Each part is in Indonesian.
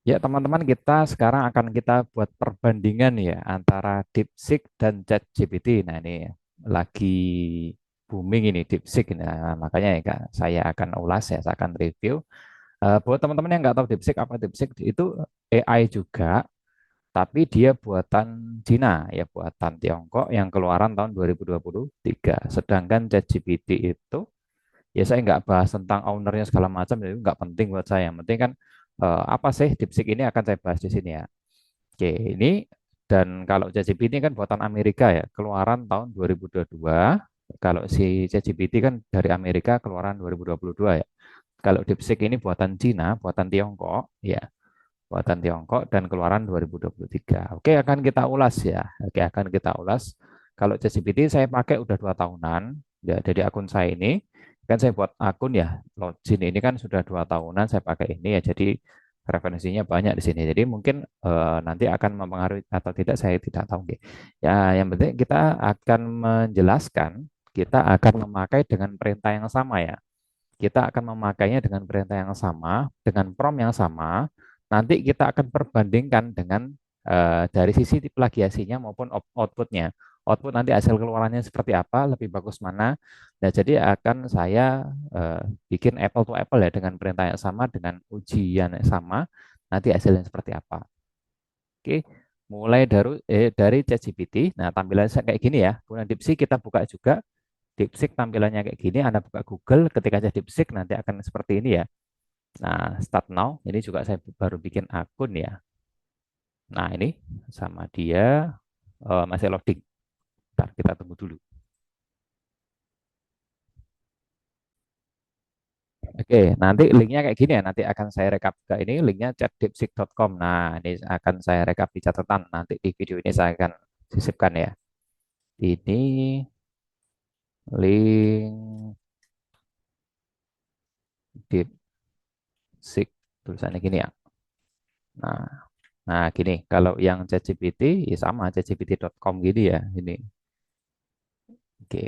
Ya, teman-teman, kita sekarang akan kita buat perbandingan ya antara DeepSeek dan ChatGPT. Nah, ini lagi booming ini DeepSeek. Nah, makanya ya, Kak, saya akan ulas ya, saya akan review. Buat teman-teman yang nggak tahu DeepSeek apa, DeepSeek itu AI juga, tapi dia buatan Cina ya, buatan Tiongkok yang keluaran tahun 2023. Sedangkan ChatGPT itu ya saya nggak bahas tentang ownernya segala macam, itu nggak penting buat saya. Yang penting kan apa sih DeepSeek ini akan saya bahas di sini ya. Oke, ini dan kalau ChatGPT ini kan buatan Amerika ya, keluaran tahun 2022. Kalau si ChatGPT kan dari Amerika keluaran 2022 ya. Kalau DeepSeek ini buatan Cina, buatan Tiongkok ya, buatan Tiongkok dan keluaran 2023. Oke, akan kita ulas ya. Oke, akan kita ulas. Kalau ChatGPT saya pakai udah 2 tahunan ya, dari akun saya ini kan saya buat akun ya, login ini kan sudah 2 tahunan saya pakai ini ya, jadi referensinya banyak di sini. Jadi mungkin nanti akan mempengaruhi atau tidak saya tidak tahu. Oke. Ya, yang penting kita akan menjelaskan, kita akan memakai dengan perintah yang sama ya. Kita akan memakainya dengan perintah yang sama, dengan prompt yang sama. Nanti kita akan perbandingkan dengan dari sisi plagiasinya maupun outputnya. Output nanti hasil keluarannya seperti apa, lebih bagus mana. Nah, jadi akan saya bikin apple to apple ya, dengan perintah yang sama, dengan ujian yang sama, nanti hasilnya seperti apa. Oke, mulai dari ChatGPT. Nah, tampilannya kayak gini ya. Kemudian DeepSeek kita buka juga. DeepSeek tampilannya kayak gini, Anda buka Google, ketik aja DeepSeek nanti akan seperti ini ya. Nah, start now, ini juga saya baru bikin akun ya. Nah, ini sama dia masih loading. Bentar, kita tunggu dulu. Oke, nanti linknya kayak gini ya. Nanti akan saya rekap ke ini, linknya chatdeepseek.com. Nah, ini akan saya rekap di catatan. Nanti di video ini saya akan sisipkan ya. Ini link DeepSeek, tulisannya gini ya. Nah, nah, gini, kalau yang ChatGPT ya sama chatgpt.com gini ya. Ini. Oke,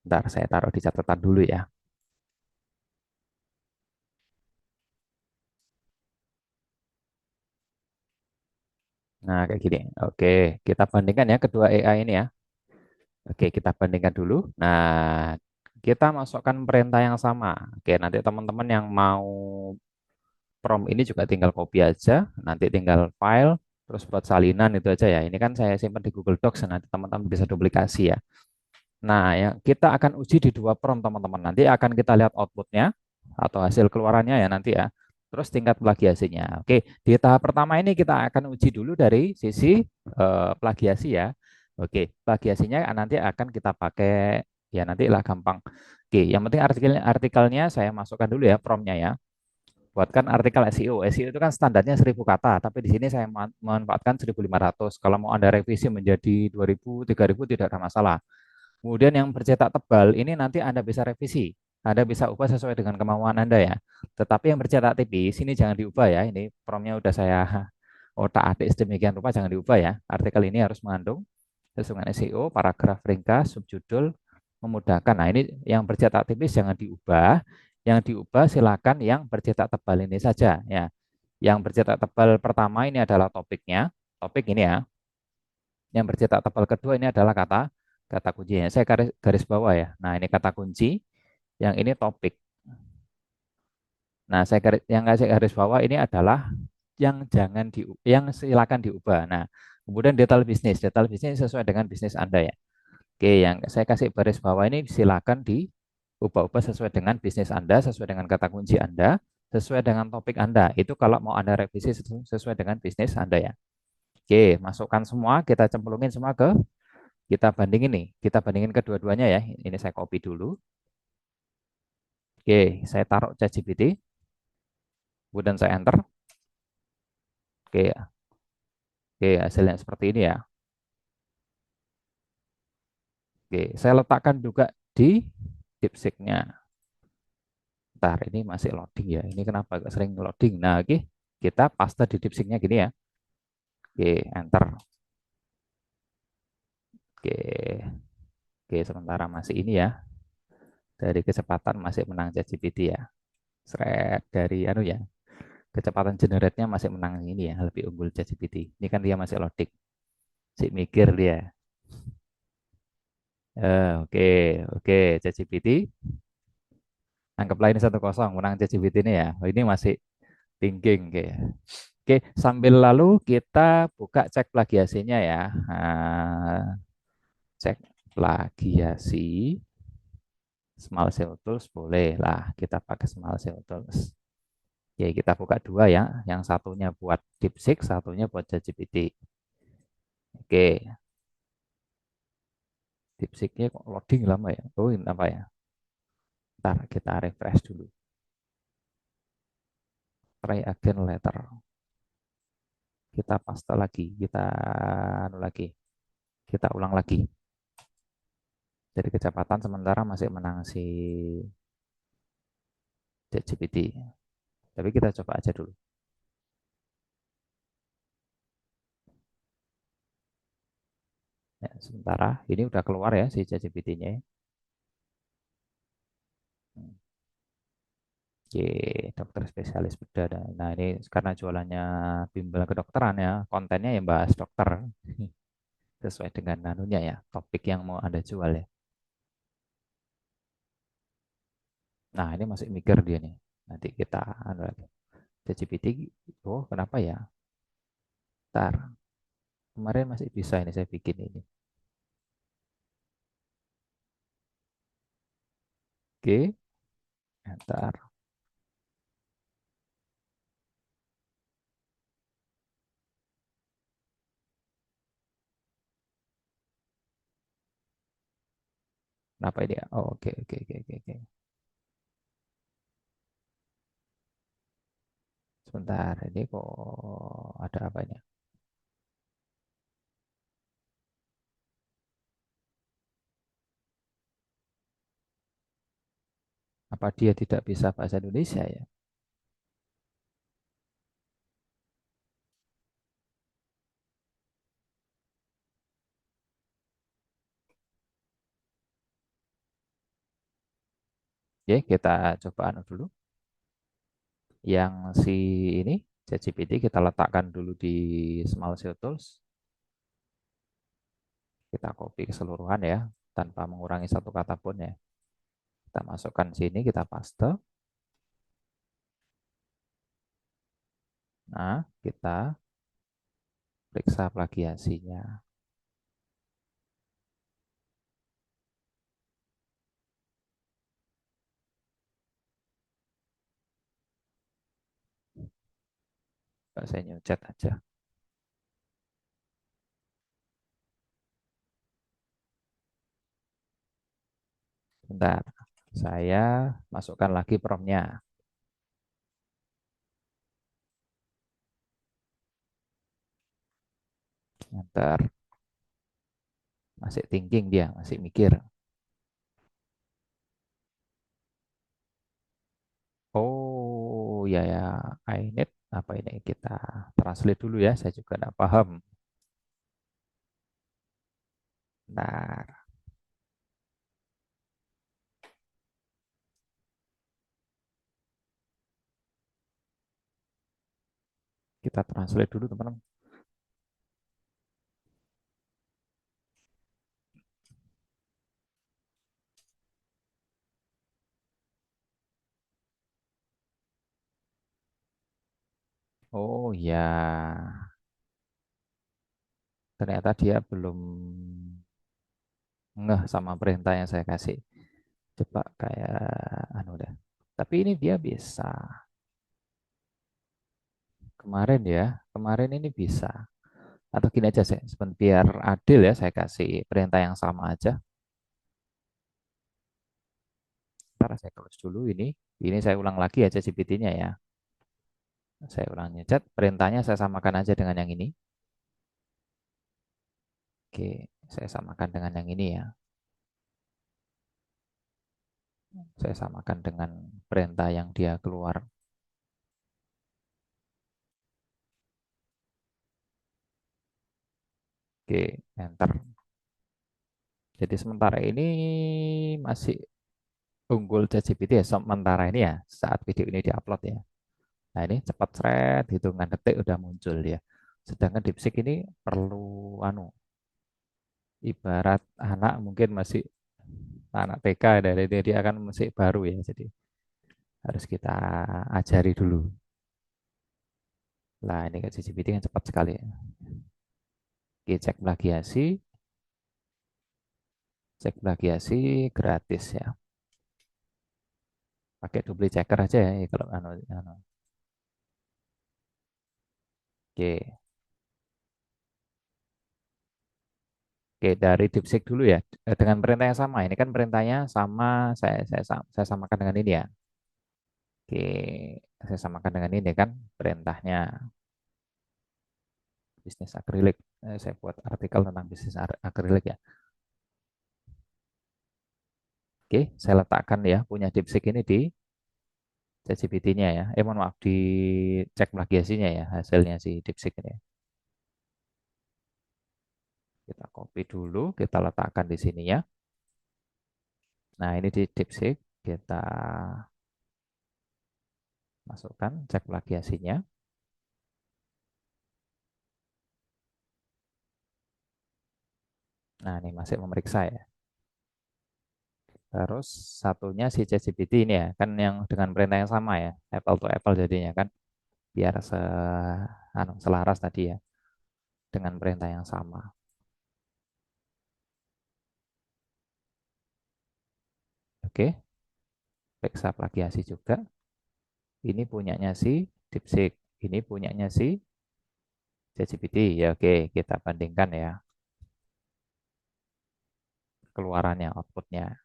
ntar saya taruh di catatan dulu ya. Nah, kayak gini. Oke, kita bandingkan ya kedua AI ini ya. Oke, kita bandingkan dulu. Nah, kita masukkan perintah yang sama. Oke, nanti teman-teman yang mau prompt ini juga tinggal copy aja. Nanti tinggal file, terus buat salinan itu aja ya. Ini kan saya simpan di Google Docs, nanti teman-teman bisa duplikasi ya. Nah, ya kita akan uji di dua prompt teman-teman. Nanti akan kita lihat outputnya atau hasil keluarannya ya nanti ya. Terus tingkat plagiasinya. Oke, di tahap pertama ini kita akan uji dulu dari sisi plagiasi ya. Oke, plagiasinya nanti akan kita pakai ya, nanti lah gampang. Oke, yang penting artikelnya saya masukkan dulu ya promptnya ya. Buatkan artikel SEO. SEO itu kan standarnya 1000 kata, tapi di sini saya manfaatkan 1500. Kalau mau Anda revisi menjadi 2000, 3000 tidak ada masalah. Kemudian yang bercetak tebal ini nanti Anda bisa revisi. Anda bisa ubah sesuai dengan kemauan Anda ya. Tetapi yang bercetak tipis ini jangan diubah ya. Ini promnya udah saya otak-atik sedemikian rupa, jangan diubah ya. Artikel ini harus mengandung sesuai dengan SEO, paragraf ringkas, subjudul, memudahkan. Nah, ini yang bercetak tipis jangan diubah. Yang diubah silakan yang bercetak tebal ini saja ya. Yang bercetak tebal pertama ini adalah topiknya. Topik ini ya. Yang bercetak tebal kedua ini adalah kata kata kuncinya. Saya garis bawah ya. Nah, ini kata kunci, yang ini topik. Nah, yang saya garis bawah ini adalah yang jangan yang silakan diubah. Nah, kemudian detail bisnis. Detail bisnis sesuai dengan bisnis Anda ya. Oke, yang saya kasih garis bawah ini silakan diubah-ubah sesuai dengan bisnis Anda, sesuai dengan kata kunci Anda, sesuai dengan topik Anda. Itu kalau mau Anda revisi sesuai dengan bisnis Anda ya. Oke, masukkan semua, kita cemplungin semua kita bandingin nih. Kita bandingin kedua-duanya ya. Ini saya copy dulu. Oke, saya taruh ChatGPT, kemudian saya enter. Oke, oke, hasilnya seperti ini ya. Oke, saya letakkan juga di DeepSeek-nya. Ntar, ini masih loading ya. Ini kenapa agak sering loading? Nah, oke, kita paste di DeepSeek-nya gini ya. Oke, enter. Oke, oke, sementara masih ini ya. Dari kecepatan masih menang ChatGPT ya. Seret dari anu ya. kecepatan generate-nya masih menang ini ya, lebih unggul ChatGPT. Ini kan dia masih loading, si mikir dia. Oke, oke, ChatGPT. Anggaplah ini 1-0 menang ChatGPT ini ya. Oh, ini masih thinking kayak. Oke, sambil lalu kita buka cek plagiasinya ya. Cek plagiasi Small SEO Tools boleh lah kita pakai Small SEO Tools. Oke, kita buka dua ya. Yang satunya buat DeepSeek, satunya buat ChatGPT. Oke, DeepSeek-nya kok loading lama ya? Oh, ini apa ya? Ntar kita refresh dulu. Try again later. Kita paste lagi, kita anu lagi, kita ulang lagi. Jadi kecepatan sementara masih menang si ChatGPT. Tapi kita coba aja dulu. Ya, sementara ini udah keluar ya si ChatGPT-nya. Oke, dokter spesialis bedah. Nah, ini karena jualannya bimbel kedokteran ya, kontennya yang bahas dokter sesuai dengan nanunya ya, topik yang mau Anda jual ya. Nah, ini masih mikir dia nih. Nanti kita anu lagi. ChatGPT, oh kenapa ya? Ntar, kemarin masih bisa ini saya bikin ini. Oke, ntar. Kenapa ini ya? Oh, oke, oke, oke, oke, oke. Sebentar, ini kok ada apa ini? Apa dia tidak bisa bahasa Indonesia ya? Oke, kita coba anu dulu. Yang si ini, ChatGPT kita letakkan dulu di Small SEO Tools. Kita copy keseluruhan ya, tanpa mengurangi satu kata pun ya. Kita masukkan sini, kita paste. Nah, kita periksa plagiasinya. Saya nyucat aja. Bentar, saya masukkan lagi promptnya. Enter, masih thinking dia, masih mikir. Oh ya ya, I need apa ini kita translate dulu ya. Saya juga tidak paham. Nah, kita translate dulu teman-teman. Oh ya, ternyata dia belum ngeh sama perintah yang saya kasih. Coba kayak anu deh. Tapi ini dia bisa. Kemarin ya, kemarin ini bisa. Atau gini aja saya, biar adil ya, saya kasih perintah yang sama aja. Ntar saya close dulu ini. Ini saya ulang lagi aja GPT-nya ya. Saya ulang chat, perintahnya saya samakan aja dengan yang ini. Oke, saya samakan dengan yang ini ya. Saya samakan dengan perintah yang dia keluar. Oke, enter. Jadi sementara ini masih unggul ChatGPT ya, sementara ini ya, saat video ini diupload ya. Nah, ini cepat thread, hitungan detik udah muncul dia. Sedangkan DeepSeek ini perlu anu, ibarat anak mungkin masih anak TK dari dia akan masih baru ya. Jadi harus kita ajari dulu. Lah, ini kan ChatGPT kan cepat sekali ya. Oke, cek plagiasi gratis ya. Pakai double checker aja ya kalau anu. Oke. Oke, dari DeepSeek dulu ya. Dengan perintah yang sama. Ini kan perintahnya sama, saya samakan dengan ini ya. Oke, saya samakan dengan ini kan perintahnya bisnis akrilik. Saya buat artikel tentang bisnis akrilik ya. Oke, saya letakkan ya punya DeepSeek ini di ChatGPT-nya ya. Mohon maaf di cek plagiasinya ya hasilnya si DeepSeek ini. Kita copy dulu, kita letakkan di sini ya. Nah, ini di DeepSeek kita masukkan cek plagiasinya. Nah, ini masih memeriksa ya. Terus satunya si ChatGPT ini ya, kan yang dengan perintah yang sama ya, apple to apple jadinya kan, biar selaras tadi ya, dengan perintah yang sama. Oke, periksa plagiasi juga. Ini punyanya si DeepSeek, ini punyanya si ChatGPT. Ya oke, kita bandingkan ya keluarannya, outputnya.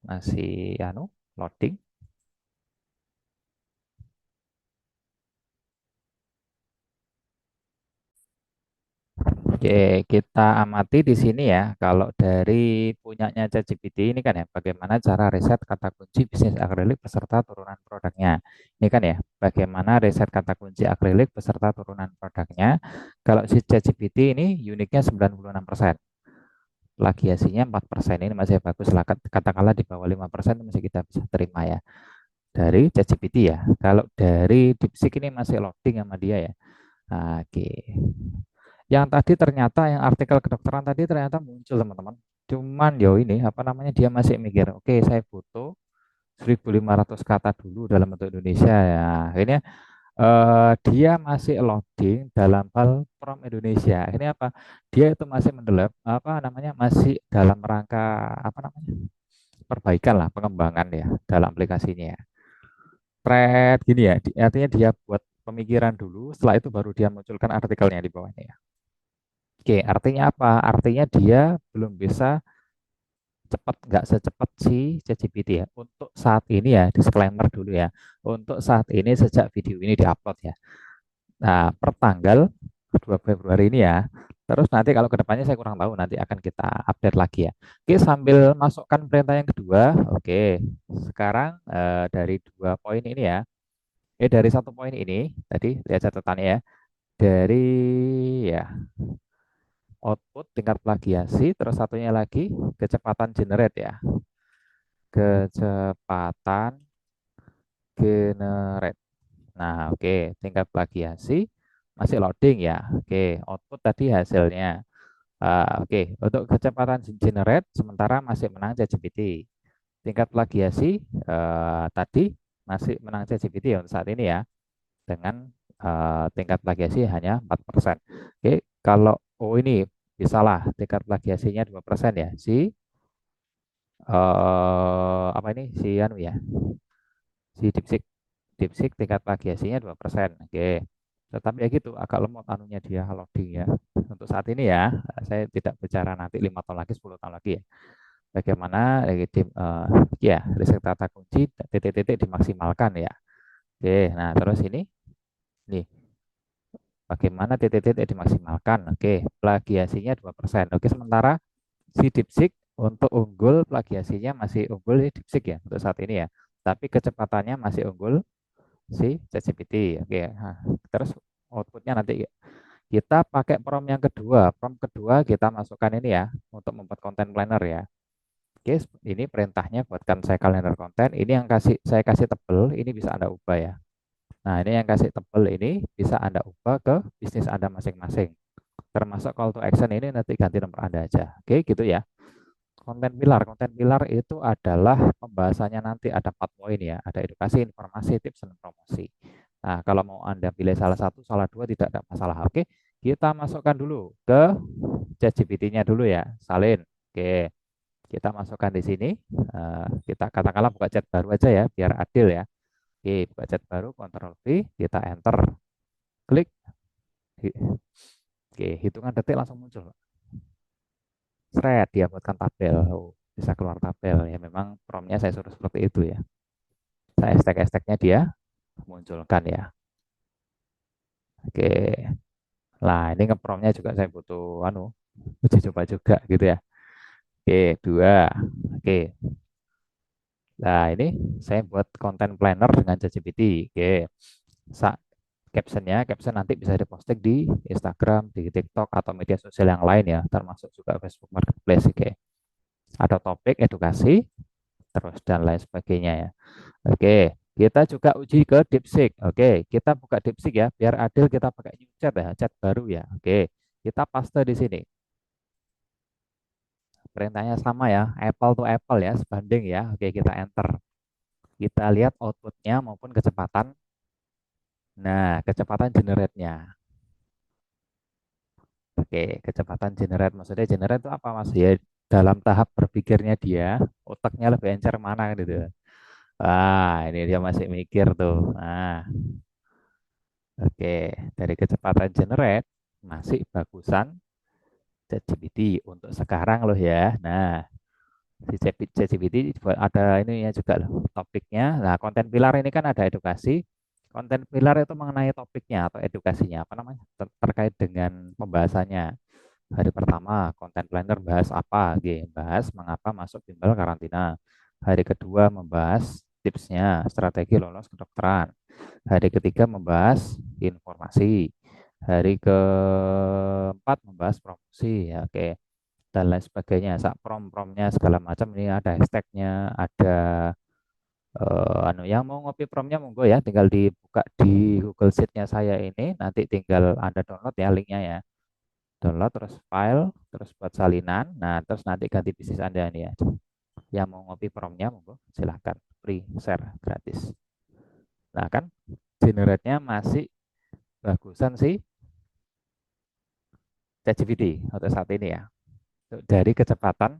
Masih loading. Oke, kita amati di sini ya. Kalau dari punyanya ChatGPT ini kan ya, bagaimana cara riset kata kunci bisnis akrilik beserta turunan produknya. Ini kan ya, bagaimana riset kata kunci akrilik beserta turunan produknya. Kalau si ChatGPT ini uniknya 96%, plagiasinya 4%, ini masih bagus lah. Katakanlah di bawah 5% masih kita bisa terima ya. Dari ChatGPT ya. Kalau dari DeepSeek ini masih loading sama dia ya. Nah, oke. Yang tadi ternyata yang artikel kedokteran tadi ternyata muncul teman-teman. Cuman yo ini apa namanya dia masih mikir, oke saya butuh 1.500 kata dulu dalam bentuk Indonesia ya. Akhirnya dia masih loading dalam hal prompt Indonesia. Ini apa? Dia itu masih mendelap apa namanya masih dalam rangka apa namanya perbaikan lah pengembangan ya dalam aplikasinya ya. Thread gini ya, artinya dia buat pemikiran dulu, setelah itu baru dia munculkan artikelnya di bawahnya ya. Oke, artinya apa? Artinya dia belum bisa cepat, nggak secepat si ChatGPT ya. Untuk saat ini ya, disclaimer dulu ya. Untuk saat ini sejak video ini diupload ya. Nah, per tanggal 2 Februari ini ya. Terus nanti kalau kedepannya saya kurang tahu, nanti akan kita update lagi ya. Oke, sambil masukkan perintah yang kedua. Oke, sekarang dari 2 poin ini ya. Dari 1 poin ini, tadi lihat catatannya ya. Dari ya output tingkat plagiasi, terus satunya lagi kecepatan generate ya. Kecepatan generate. Nah, oke, tingkat plagiasi masih loading ya. Oke, output tadi hasilnya. Oke, untuk kecepatan generate sementara masih menang ChatGPT. Tingkat plagiasi tadi masih menang ChatGPT untuk saat ini ya, dengan tingkat plagiasi hanya 4%. Oke, kalau ini bisalah tingkat plagiasinya 2% ya. Apa ini si anu ya, si DeepSeek tingkat plagiasinya 2%. Oke. Tetapi ya gitu, agak lemot anunya dia loading ya. Untuk saat ini ya, saya tidak bicara nanti 5 tahun lagi, 10 tahun lagi ya. Bagaimana ya riset kata kunci titik-titik dimaksimalkan ya. Oke, nah terus ini nih bagaimana titik-titik dimaksimalkan. Oke, plagiasinya 2%. Oke, sementara si DeepSeek untuk unggul plagiasinya masih unggul di DeepSeek ya untuk saat ini ya. Tapi kecepatannya masih unggul si ChatGPT. Oke, nah, terus outputnya nanti kita pakai prompt yang kedua. Prompt kedua kita masukkan ini ya untuk membuat konten planner ya. Oke, ini perintahnya buatkan saya kalender konten. Ini yang saya kasih tebel, ini bisa Anda ubah ya. Nah, ini yang kasih tebel ini bisa Anda ubah ke bisnis Anda masing-masing. Termasuk call to action ini nanti ganti nomor Anda aja. Oke, gitu ya. Konten pilar itu adalah pembahasannya nanti ada 4 poin ya. Ada edukasi, informasi, tips, dan promosi. Nah, kalau mau Anda pilih salah satu, salah dua tidak ada masalah. Oke, kita masukkan dulu ke ChatGPT-nya dulu ya. Salin. Oke, kita masukkan di sini. Kita katakanlah buka chat baru aja ya, biar adil ya. Oke, buka chat baru, Ctrl V, kita enter, klik. Oke, hitungan detik langsung muncul. Thread dia buatkan tabel. Oh, bisa keluar tabel ya. Memang promnya saya suruh seperti itu ya. Saya hashtag-hashtagnya dia munculkan ya. Oke. Lah, ini ngepromnya juga saya butuh uji coba juga gitu ya. Oke, dua. Oke. Nah, ini saya buat konten planner dengan ChatGPT. Oke. Sa caption nanti bisa diposting di Instagram, di TikTok atau media sosial yang lain ya, termasuk juga Facebook Marketplace. Oke. Ada topik edukasi, terus dan lain sebagainya ya. Oke, kita juga uji ke DeepSeek. Oke, kita buka DeepSeek ya, biar adil kita pakai new chat ya, chat baru ya. Oke, kita paste di sini. Perintahnya sama ya, apple to apple ya, sebanding ya. Oke, kita enter. Kita lihat outputnya maupun kecepatan. Nah, kecepatan generate-nya. Oke, kecepatan generate maksudnya generate itu apa mas? Ya, dalam tahap berpikirnya dia, otaknya lebih encer mana gitu. Ini dia masih mikir tuh. Nah, oke, dari kecepatan generate masih bagusan ChatGPT untuk sekarang loh ya. Nah, di ChatGPT ada ini ya juga loh topiknya. Nah, konten pilar ini kan ada edukasi. Konten pilar itu mengenai topiknya atau edukasinya apa namanya terkait dengan pembahasannya. Hari pertama konten planner bahas apa? G, bahas mengapa masuk bimbel karantina. Hari kedua membahas tipsnya strategi lolos kedokteran. Hari ketiga membahas informasi. Hari keempat membahas promosi. Ya, oke. Dan lain sebagainya. Promnya segala macam ini ada hashtagnya, ada yang mau ngopi promnya monggo ya, tinggal dibuka di Google Sheet-nya saya ini. Nanti tinggal Anda download ya linknya ya. Download terus file, terus buat salinan. Nah, terus nanti ganti bisnis Anda ini ya. Yang mau ngopi promnya monggo silahkan free share gratis. Nah kan generate-nya masih bagusan sih ChatGPT untuk saat ini ya. Dari kecepatan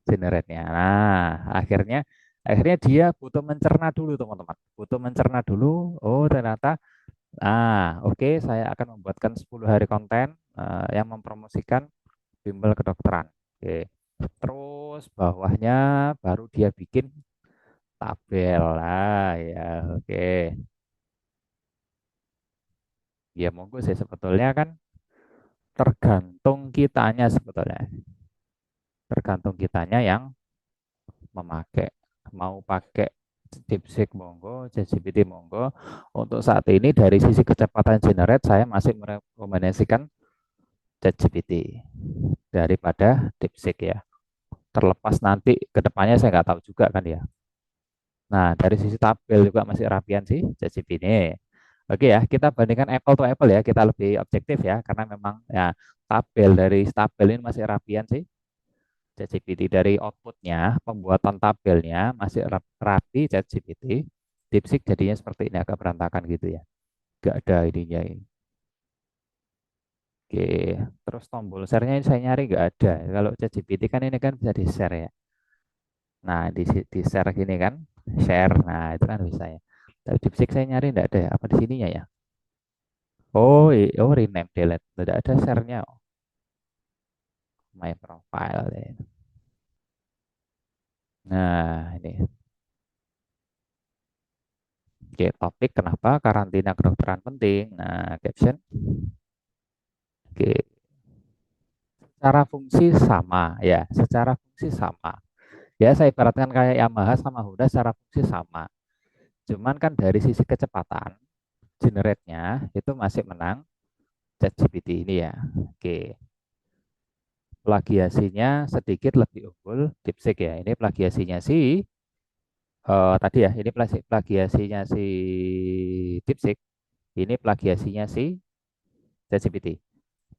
generate-nya. Nah, akhirnya akhirnya dia butuh mencerna dulu teman-teman. Butuh mencerna dulu. Oh, ternyata oke, saya akan membuatkan 10 hari konten yang mempromosikan bimbel kedokteran. Oke. Terus bawahnya baru dia bikin tabel lah ya. Oke. Ya monggo sih sebetulnya kan tergantung kitanya sebetulnya. Tergantung kitanya yang memakai. Mau pakai DeepSeek monggo, ChatGPT monggo. Untuk saat ini dari sisi kecepatan generate saya masih merekomendasikan ChatGPT daripada DeepSeek ya. Terlepas nanti ke depannya saya nggak tahu juga kan ya. Nah, dari sisi tabel juga masih rapian sih ChatGPT ini. Oke ya, kita bandingkan apple to apple ya, kita lebih objektif ya, karena memang ya tabel ini masih rapian sih. ChatGPT dari outputnya, pembuatan tabelnya masih rapi ChatGPT. DeepSeek jadinya seperti ini agak berantakan gitu ya. Gak ada ininya ini. Oke, terus tombol share-nya ini saya nyari nggak ada. Kalau ChatGPT kan ini kan bisa di share ya. Nah, di share gini kan, share. Nah, itu kan bisa ya. Tapi DeepSeek saya nyari nggak ada ya. Apa di sininya ya? Oh, rename delete. Tidak ada share-nya. Oh, my profile. Ya. Nah, ini. Oke, topik kenapa karantina kedokteran penting. Nah, caption. Oke, secara fungsi sama ya. Secara fungsi sama. Ya, saya ibaratkan kayak Yamaha sama Honda secara fungsi sama. Cuman kan dari sisi kecepatan, generate-nya itu masih menang ChatGPT ini ya. Oke, plagiasinya sedikit lebih unggul DeepSeek ya. Ini plagiasinya si tadi ya, ini plagiasinya si DeepSeek, ini plagiasinya si ChatGPT.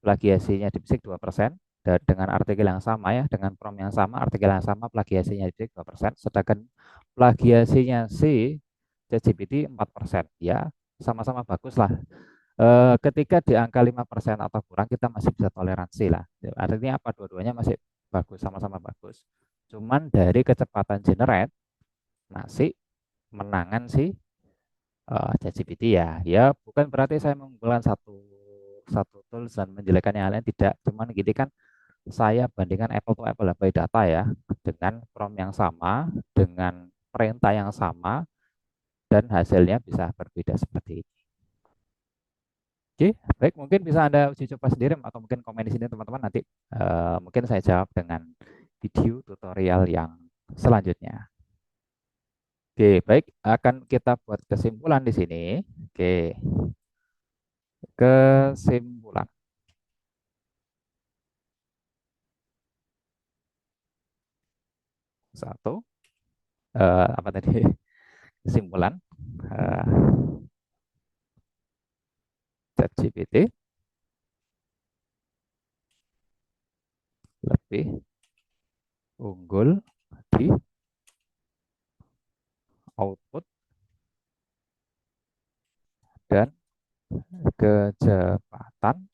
Plagiasinya DeepSeek 2%, dan dengan artikel yang sama ya, dengan prompt yang sama, artikel yang sama, plagiasinya DeepSeek 2%, sedangkan plagiasinya si ChatGPT 4%. Ya, sama-sama bagus lah. Ketika di angka 5% atau kurang kita masih bisa toleransi lah. Artinya apa? Dua-duanya masih bagus, sama-sama bagus. Cuman dari kecepatan generate masih menangan si ChatGPT ya. Ya bukan berarti saya mengunggulkan satu satu tools dan menjelekannya yang lain, tidak. Cuman gini kan saya bandingkan apple to apple by data ya, dengan prompt yang sama, dengan perintah yang sama, dan hasilnya bisa berbeda seperti ini. Oke, baik, mungkin bisa Anda uji coba sendiri atau mungkin komen di sini teman-teman, nanti mungkin saya jawab dengan video tutorial yang selanjutnya. Oke, baik, akan kita buat kesimpulan di sini. Oke, kesimpulan. Satu, apa tadi? Kesimpulan, eh, ChatGPT lebih unggul di output dan kecepatan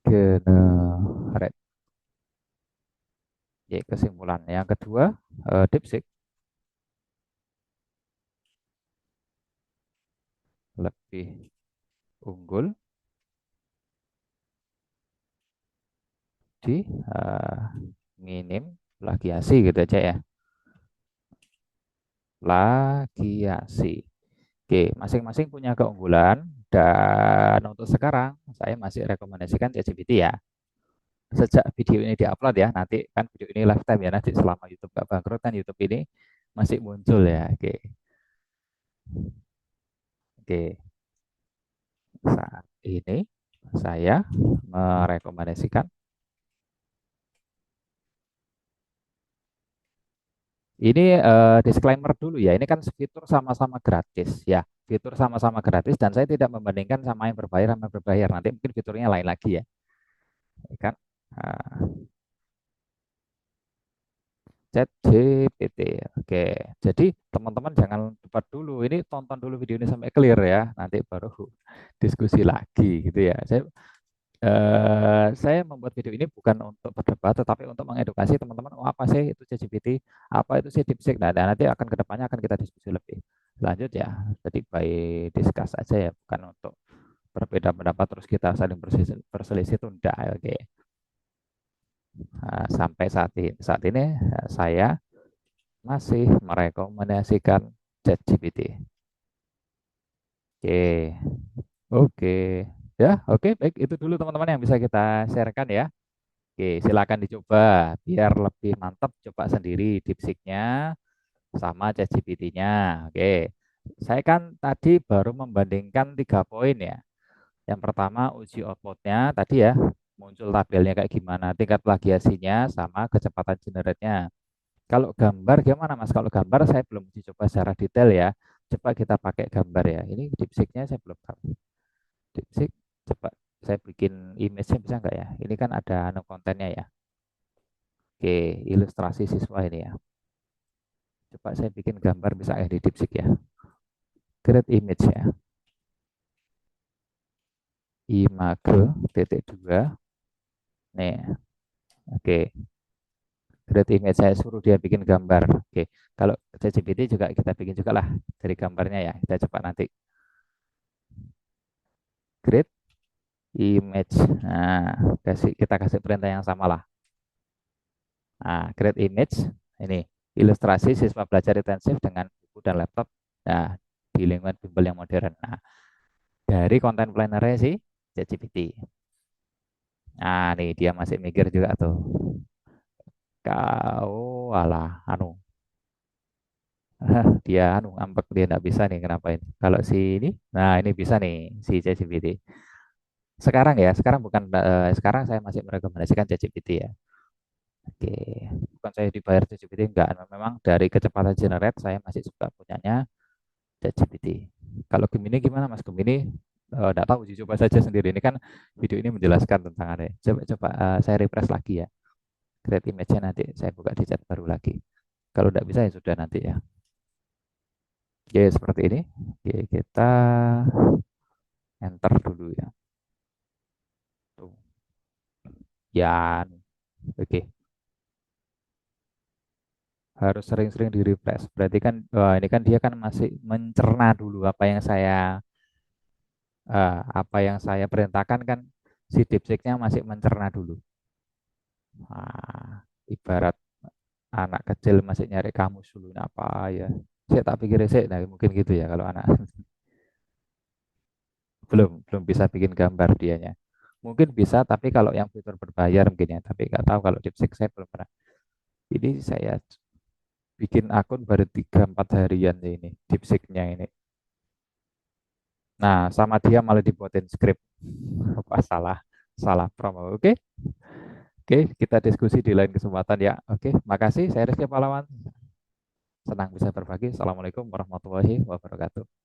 generate. Ya, kesimpulan yang kedua, DeepSeek lebih unggul di minim plagiasi gitu aja ya. Plagiasi. Oke, masing-masing punya keunggulan, dan untuk sekarang saya masih rekomendasikan ChatGPT ya. Sejak video ini diupload ya, nanti kan video ini lifetime ya, nanti selama YouTube gak bangkrut kan YouTube ini masih muncul ya. Oke, oke. Saat ini saya merekomendasikan ini, disclaimer dulu ya. Ini kan fitur sama-sama gratis ya. Fitur sama-sama gratis dan saya tidak membandingkan sama yang berbayar sama yang berbayar. Nanti mungkin fiturnya lain lagi ya. Ya kan? Nah, ChatGPT. Oke. Jadi teman-teman jangan lupa dulu. Ini tonton dulu video ini sampai clear ya. Nanti baru diskusi lagi gitu ya. Saya membuat video ini bukan untuk berdebat, tetapi untuk mengedukasi teman-teman. Oh, apa sih itu ChatGPT? Apa itu sih DeepSeek? Nah, dan nanti akan kedepannya akan kita diskusi lebih lanjut ya. Jadi by discuss aja ya, bukan untuk berbeda pendapat terus kita saling berselisih itu enggak. Oke. Nah, sampai saat ini saya masih merekomendasikan ChatGPT. Oke, oke. Ya, oke, baik, itu dulu teman-teman yang bisa kita sharekan ya. Oke, silakan dicoba biar lebih mantap, coba sendiri DeepSeek-nya sama ChatGPT-nya. Oke. Saya kan tadi baru membandingkan 3 poin ya. Yang pertama uji output-nya tadi ya, muncul tabelnya kayak gimana, tingkat plagiasinya sama kecepatan generate-nya. Kalau gambar gimana Mas? Kalau gambar saya belum uji coba secara detail ya. Coba kita pakai gambar ya. Ini DeepSeek-nya saya belum tahu. DeepSeek, coba saya bikin image-nya bisa nggak ya? Ini kan ada kontennya ya. Oke, ilustrasi siswa ini ya. Coba saya bikin gambar bisa di DeepSeek ya. Create image ya. Image titik dua. Nih, oke. Create image, saya suruh dia bikin gambar. Oke. Kalau ChatGPT juga kita bikin juga lah dari gambarnya ya. Kita coba nanti create image. Nah, kita kasih perintah yang sama lah. Nah, create image. Ini ilustrasi siswa belajar intensif dengan buku dan laptop. Nah, di lingkungan bimbel yang modern. Nah, dari konten plannernya sih ChatGPT. Nah, nih dia masih mikir juga tuh. Kau alah anu Dia anu ngambek dia nggak bisa nih kenapa ini. Kalau si ini, nah ini bisa nih si ChatGPT. Sekarang ya, sekarang bukan sekarang saya masih merekomendasikan ChatGPT ya. Oke, bukan saya dibayar ChatGPT enggak, memang dari kecepatan generate saya masih suka punyanya ChatGPT. Kalau Gemini gimana Mas Gemini? Enggak tahu sih, coba saja sendiri. Ini kan video ini menjelaskan tentang ada. Coba saya refresh lagi ya. Create image-nya nanti saya buka di chat baru lagi. Kalau tidak bisa ya sudah nanti ya. Oke, seperti ini. Oke, kita enter dulu ya. Tuh. Ya, oke. Harus sering-sering di refresh. Berarti kan ini kan dia kan masih mencerna dulu apa yang saya perintahkan kan si DeepSeek-nya masih mencerna dulu. Ibarat anak kecil masih nyari kamus dulu nah, apa ya. Saya tak pikir sih, nah mungkin gitu ya kalau anak belum bisa bikin gambar dianya. Mungkin bisa, tapi kalau yang fitur berbayar mungkin ya. Tapi nggak tahu kalau DeepSeek saya belum pernah. Ini saya bikin akun baru 3-4 harian ya ini DeepSeek-nya ini. Nah, sama dia malah dibuatin skrip. Apa salah? Salah promo. Oke, oke, kita diskusi di lain kesempatan ya. Oke, makasih. Saya Rizky Pahlawan. Senang bisa berbagi. Assalamualaikum warahmatullahi wabarakatuh.